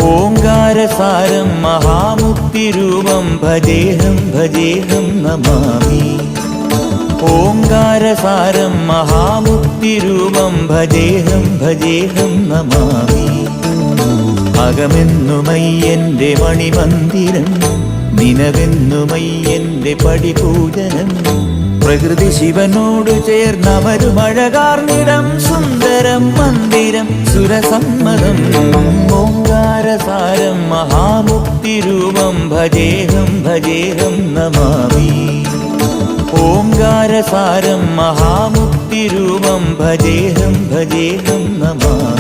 ഓംകാരസാരം മഹാമുക്തിരൂപം ഭജേഹം ഭജേഹം നമാമി. ഓംകാരസാരം മഹാമുക്തിരൂപം ഭജേഹം ഭജേഹം നമാമി. അകമെന്നുമയ്യന്റെ മണിമന്ദിരം, നിനവെന്നുമയ്യന്റെ പടിപൂജനം. പ്രകൃതി ശിവനോട് ചേർന്നമരുമഴകാർന്നിടം, സുന്ദരം മന്ദിരം സുരസമ്മതം. ഓംകാരസാരം മഹാമുക്തിരൂപം ഭജേഹം ഭജേഹം നമാമി. ഓംകാരസാരം മഹാമുക്തിരൂപം ഭജേഹം ഭജേഹം നമാമി.